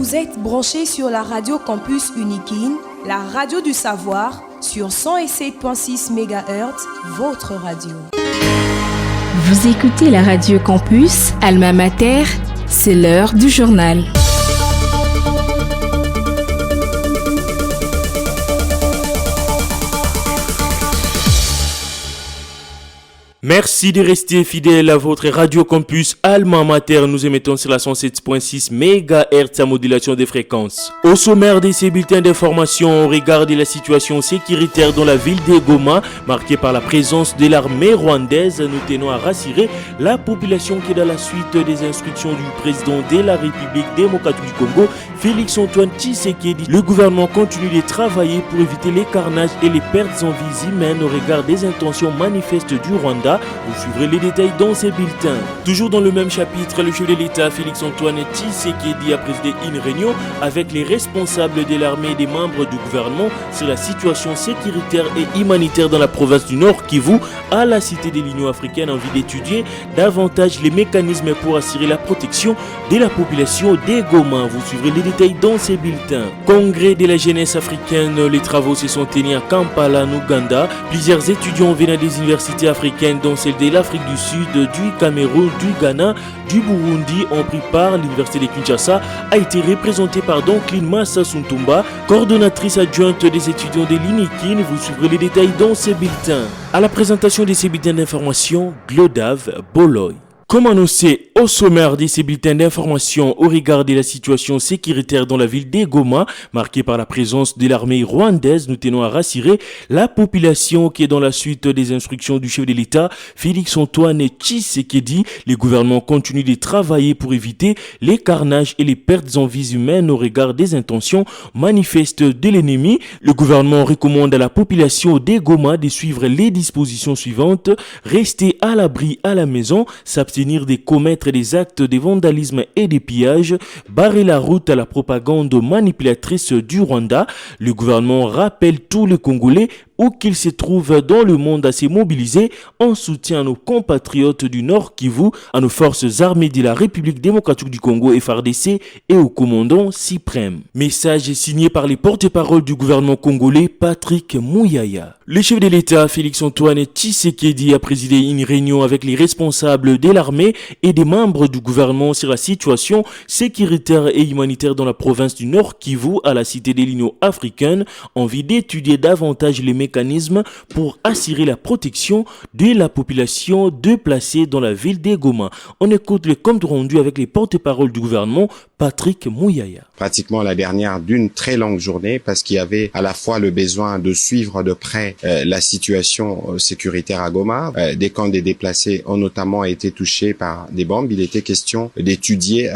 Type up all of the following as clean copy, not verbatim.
Vous êtes branchés sur la radio Campus Unikin, la radio du savoir, sur 107.6 MHz, votre radio. Vous écoutez la radio Campus, Alma Mater, c'est l'heure du journal. Merci de rester fidèle à votre radio campus Alma Mater. Nous émettons sur la 107.6 MHz à modulation des fréquences. Au sommaire de ces bulletins d'information, on regarde la situation sécuritaire dans la ville de Goma, marquée par la présence de l'armée rwandaise. Nous tenons à rassurer la population qui est dans la suite des instructions du président de la République démocratique du Congo, Félix Antoine Tshisekedi. Le gouvernement continue de travailler pour éviter les carnages et les pertes en vies humaines au regard des intentions manifestes du Rwanda. Vous suivrez les détails dans ces bulletins. Toujours dans le même chapitre, le chef de l'État Félix Antoine Tshisekedi a présidé une réunion avec les responsables de l'armée et des membres du gouvernement sur la situation sécuritaire et humanitaire dans la province du Nord Kivu à la Cité de l'Union africaine en vue d'étudier davantage les mécanismes pour assurer la protection de la population des Goma. Vous suivrez les détails dans ces bulletins. Congrès de la jeunesse africaine, les travaux se sont tenus à Kampala, en Ouganda. Plusieurs étudiants venant des universités africaines dont celle de l'Afrique du Sud, du Cameroun, du Ghana, du Burundi ont pris part. L'université de Kinshasa a été représentée par Donklin Massa Suntumba, coordonnatrice adjointe des étudiants de l'INIKIN. Vous suivrez les détails dans ces bulletins. À la présentation de ces bulletins d'information, Glodave Boloy. Comme annoncé au sommaire de ces bulletins d'information au regard de la situation sécuritaire dans la ville de Goma, marquée par la présence de l'armée rwandaise, nous tenons à rassurer la population qui est dans la suite des instructions du chef de l'État, Félix Antoine Tshisekedi. Le gouvernement continue de travailler pour éviter les carnages et les pertes en vies humaines au regard des intentions manifestes de l'ennemi. Le gouvernement recommande à la population de Goma de suivre les dispositions suivantes: rester à l'abri à la maison, s'abstenir de commettre des actes de vandalisme et de pillage, barrer la route à la propagande manipulatrice du Rwanda. Le gouvernement rappelle tous les Congolais où qu'ils se trouvent dans le monde à se mobiliser en soutien à nos compatriotes du Nord Kivu, à nos forces armées de la République démocratique du Congo FARDC et au commandant suprême. Message signé par les porte-parole du gouvernement congolais Patrick Mouyaya. Le chef de l'État Félix Antoine Tshisekedi a présidé une réunion avec les responsables de l'armée et des membres du gouvernement sur la situation sécuritaire et humanitaire dans la province du Nord Kivu à la Cité de l'Union africaine en vue d'étudier davantage les mécanismes pour assurer la protection de la population déplacée dans la ville de Goma. On écoute le compte rendu avec les porte-parole du gouvernement, Patrick Mouyaya. Pratiquement la dernière d'une très longue journée parce qu'il y avait à la fois le besoin de suivre de près la situation sécuritaire à Goma. Des camps des déplacés ont notamment été touchés par des bombes. Il était question d'étudier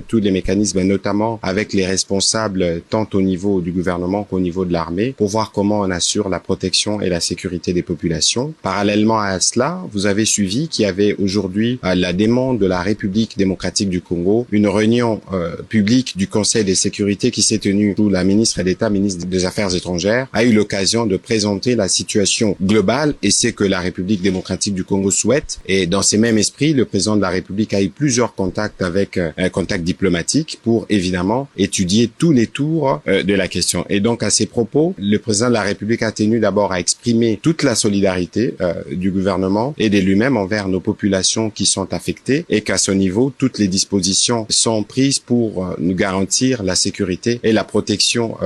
tous les mécanismes, notamment avec les responsables tant au niveau du gouvernement qu'au niveau de l'armée, pour voir comment on assure la protection et la sécurité des populations. Parallèlement à cela, vous avez suivi qu'il y avait aujourd'hui la demande de la République démocratique du Congo, une réunion publique du Conseil de sécurité qui s'est tenue où la ministre d'État, ministre des Affaires étrangères, a eu l'occasion de présenter la situation globale et c'est que la République démocratique du Congo souhaite. Et dans ces mêmes esprits, le président de la République a eu plusieurs contacts avec un contact diplomatique pour évidemment étudier tous les tours de la question. Et donc à ces propos, le président de la République a tenu d'abord à exprimer toute la solidarité du gouvernement et de lui-même envers nos populations qui sont affectées et qu'à ce niveau, toutes les dispositions sont prises pour nous garantir la sécurité et la protection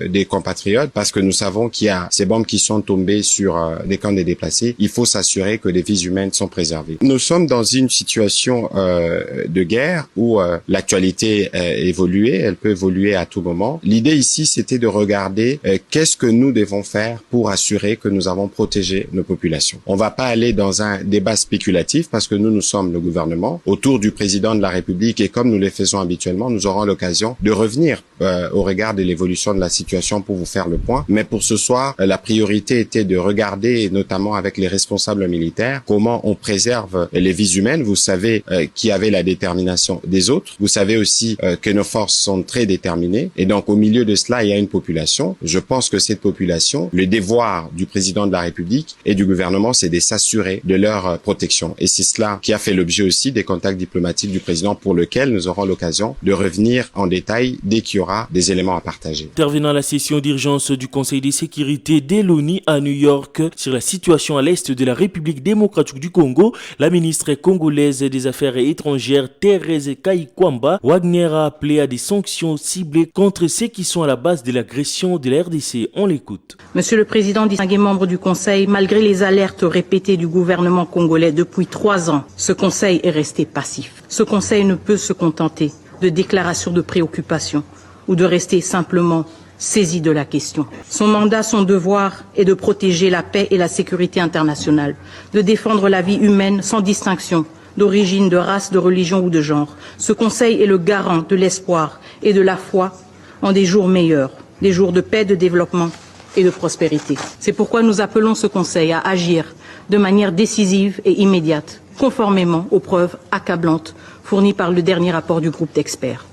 des compatriotes parce que nous savons qu'il y a ces bombes qui sont tombées sur des camps des déplacés. Il faut s'assurer que les vies humaines sont préservées. Nous sommes dans une situation de guerre où l'actualité évolue, elle peut évoluer à tout moment. L'idée ici, c'était de regarder qu'est-ce que nous devons faire pour assurer que nous avons protégé nos populations. On va pas aller dans un débat spéculatif parce que nous sommes le gouvernement autour du président de la République et comme nous le faisons habituellement, nous aurons l'occasion de revenir au regard de l'évolution de la situation pour vous faire le point. Mais pour ce soir, la priorité était de regarder, notamment avec les responsables militaires, comment on préserve les vies humaines. Vous savez qu'il y avait la détermination des autres. Vous savez aussi que nos forces sont très déterminées. Et donc, au milieu de cela, il y a une population. Je pense que cette population, le développement devoir du président de la République et du gouvernement, c'est de s'assurer de leur protection. Et c'est cela qui a fait l'objet aussi des contacts diplomatiques du président, pour lequel nous aurons l'occasion de revenir en détail dès qu'il y aura des éléments à partager. Intervenant à la session d'urgence du Conseil de sécurité de l'ONU à New York sur la situation à l'est de la République démocratique du Congo, la ministre congolaise des Affaires étrangères Thérèse Kayikwamba Wagner a appelé à des sanctions ciblées contre ceux qui sont à la base de l'agression de la RDC. On l'écoute. Monsieur le Président, distingués membres du Conseil, malgré les alertes répétées du gouvernement congolais depuis 3 ans, ce Conseil est resté passif. Ce Conseil ne peut se contenter de déclarations de préoccupation ou de rester simplement saisi de la question. Son mandat, son devoir est de protéger la paix et la sécurité internationale, de défendre la vie humaine sans distinction d'origine, de race, de religion ou de genre. Ce Conseil est le garant de l'espoir et de la foi en des jours meilleurs, des jours de paix, de développement et de prospérité. C'est pourquoi nous appelons ce Conseil à agir de manière décisive et immédiate, conformément aux preuves accablantes fournies par le dernier rapport du groupe d'experts.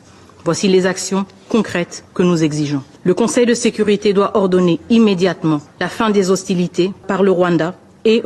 Voici les actions concrètes que nous exigeons. Le Conseil de sécurité doit ordonner immédiatement la fin des hostilités par le Rwanda et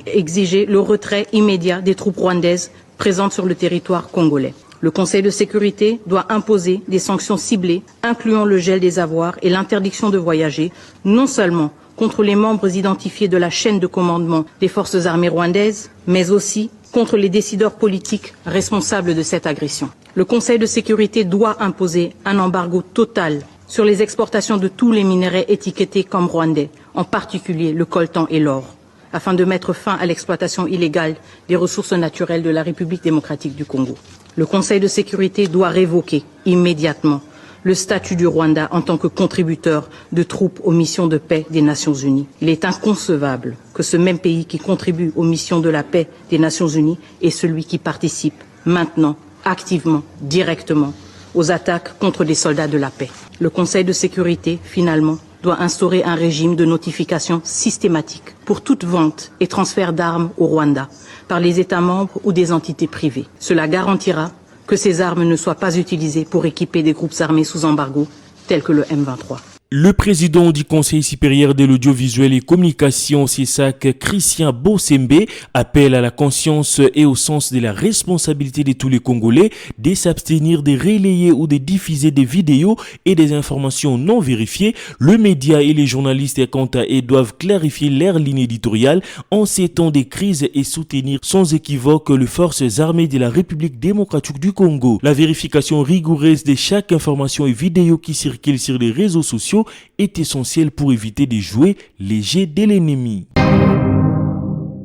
exiger le retrait immédiat des troupes rwandaises présentes sur le territoire congolais. Le Conseil de sécurité doit imposer des sanctions ciblées, incluant le gel des avoirs et l'interdiction de voyager, non seulement contre les membres identifiés de la chaîne de commandement des forces armées rwandaises, mais aussi contre les décideurs politiques responsables de cette agression. Le Conseil de sécurité doit imposer un embargo total sur les exportations de tous les minerais étiquetés comme rwandais, en particulier le coltan et l'or, afin de mettre fin à l'exploitation illégale des ressources naturelles de la République démocratique du Congo. Le Conseil de sécurité doit révoquer immédiatement le statut du Rwanda en tant que contributeur de troupes aux missions de paix des Nations Unies. Il est inconcevable que ce même pays qui contribue aux missions de la paix des Nations Unies est celui qui participe maintenant, activement, directement, aux attaques contre des soldats de la paix. Le Conseil de sécurité, finalement, doit instaurer un régime de notification systématique pour toute vente et transfert d'armes au Rwanda par les États membres ou des entités privées. Cela garantira que ces armes ne soient pas utilisées pour équiper des groupes armés sous embargo tels que le M23. Le président du Conseil supérieur de l'audiovisuel et communication, CESAC, Christian Bossembe, appelle à la conscience et au sens de la responsabilité de tous les Congolais de s'abstenir de relayer ou de diffuser des vidéos et des informations non vérifiées. Le média et les journalistes, quant à eux, doivent clarifier leur ligne éditoriale en ces temps de crise et soutenir sans équivoque les forces armées de la République démocratique du Congo. La vérification rigoureuse de chaque information et vidéo qui circule sur les réseaux sociaux est essentiel pour éviter de jouer les jets de l'ennemi.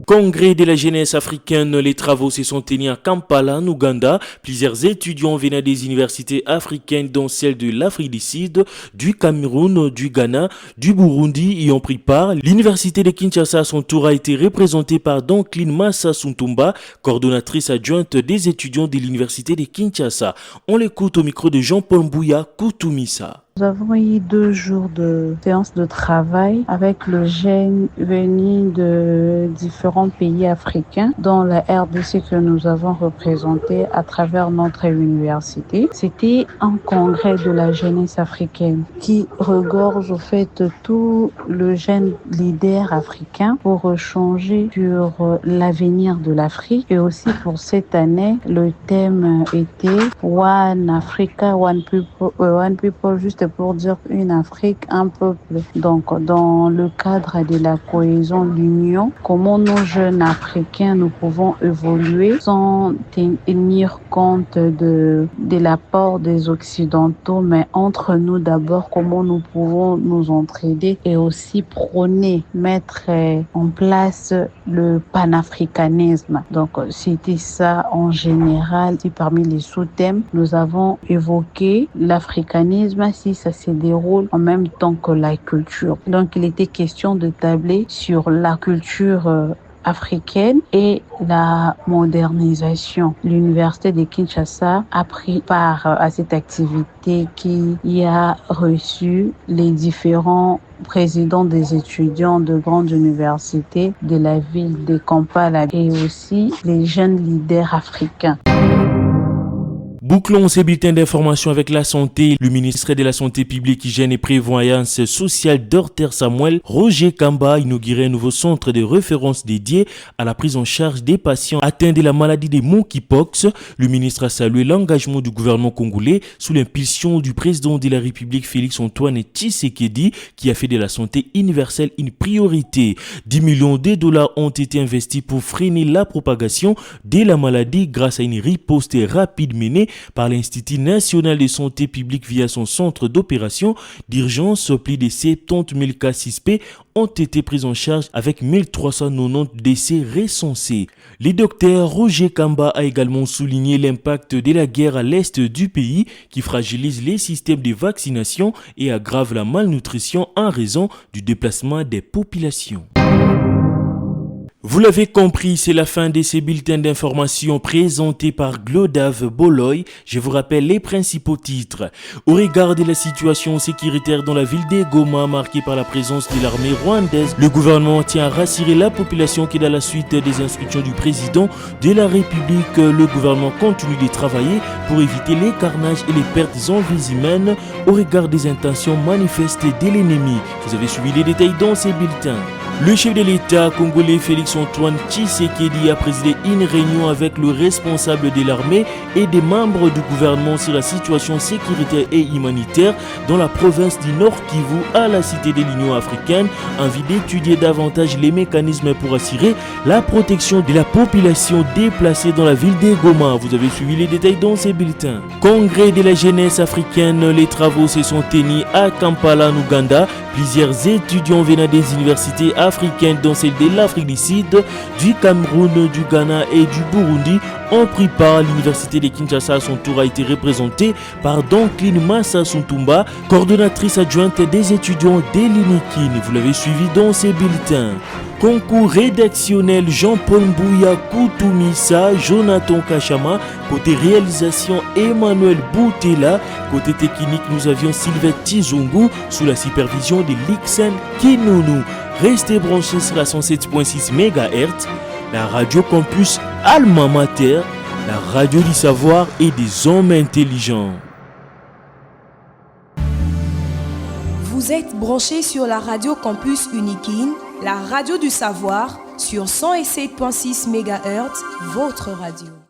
Congrès de la jeunesse africaine, les travaux se sont tenus à Kampala, en Ouganda. Plusieurs étudiants venaient des universités africaines, dont celles de l'Afrique du Sud, du Cameroun, du Ghana, du Burundi, y ont pris part. L'université de Kinshasa, à son tour, a été représentée par Donklin Massa Suntumba, coordonnatrice adjointe des étudiants de l'université de Kinshasa. On l'écoute au micro de Jean-Paul Mbouya Koutoumissa. Nous avons eu 2 jours de séance de travail avec le jeunes venus de différents pays africains, dont la RDC que nous avons représenté à travers notre université. C'était un congrès de la jeunesse africaine qui regorge au fait tout le jeune leader africain pour changer sur l'avenir de l'Afrique. Et aussi pour cette année, le thème était One Africa, One People, juste pour dire une Afrique, un peuple. Donc, dans le cadre de la cohésion de l'Union, comment nos jeunes Africains, nous pouvons évoluer sans tenir compte de l'apport des Occidentaux, mais entre nous d'abord, comment nous pouvons nous entraider et aussi prôner, mettre en place le panafricanisme. Donc, c'était ça en général. Parmi les sous-thèmes, nous avons évoqué l'africanisme, si ça se déroule en même temps que la culture. Donc, il était question de tabler sur la culture africaine et la modernisation. L'université de Kinshasa a pris part à cette activité qui y a reçu les différents présidents des étudiants de grandes universités de la ville de Kampala et aussi les jeunes leaders africains. Bouclons ces bulletins d'information avec la santé. Le ministre de la Santé publique, Hygiène et Prévoyance sociale Dr Samuel Roger Kamba a inauguré un nouveau centre de référence dédié à la prise en charge des patients atteints de la maladie des monkeypox. Le ministre a salué l'engagement du gouvernement congolais sous l'impulsion du président de la République Félix-Antoine Tshisekedi qui a fait de la santé universelle une priorité. 10 millions de dollars ont été investis pour freiner la propagation de la maladie grâce à une riposte rapide menée par l'Institut national de santé publique via son centre d'opération d'urgence. Plus de 70 000 cas suspects ont été pris en charge avec 1390 décès recensés. Le docteur Roger Kamba a également souligné l'impact de la guerre à l'est du pays qui fragilise les systèmes de vaccination et aggrave la malnutrition en raison du déplacement des populations. Vous l'avez compris, c'est la fin de ces bulletins d'information présentés par Glodave Boloy. Je vous rappelle les principaux titres. Au regard de la situation sécuritaire dans la ville de Goma marquée par la présence de l'armée rwandaise, le gouvernement tient à rassurer la population qui, dans la suite des instructions du président de la République, le gouvernement continue de travailler pour éviter les carnages et les pertes en vies humaines au regard des intentions manifestes de l'ennemi. Vous avez suivi les détails dans ces bulletins. Le chef de l'État congolais Félix-Antoine Tshisekedi a présidé une réunion avec le responsable de l'armée et des membres du gouvernement sur la situation sécuritaire et humanitaire dans la province du Nord Kivu à la cité de l'Union africaine en vue d'étudier davantage les mécanismes pour assurer la protection de la population déplacée dans la ville de Goma. Vous avez suivi les détails dans ces bulletins. Congrès de la jeunesse africaine, les travaux se sont tenus à Kampala, en Ouganda. Plusieurs étudiants venant des universités africaines dont celle de l'Afrique du Sud, du Cameroun, du Ghana et du Burundi ont pris part à l'université de Kinshasa. Son tour a été représenté par Donklin Massa Suntumba, coordonnatrice adjointe des étudiants de l'UNIKIN. Vous l'avez suivi dans ces bulletins. Concours rédactionnel Jean-Paul Mbouya Koutoumissa, Jonathan Kachama. Côté réalisation, Emmanuel Boutela. Côté technique, nous avions Sylvain Tizungu sous la supervision de Lixen Kinounou. Restez branchés sur la 107.6 MHz, la radio campus Alma Mater, la radio du savoir et des hommes intelligents. Vous êtes branchés sur la radio campus Unikin, la radio du savoir, sur 107.6 MHz, votre radio.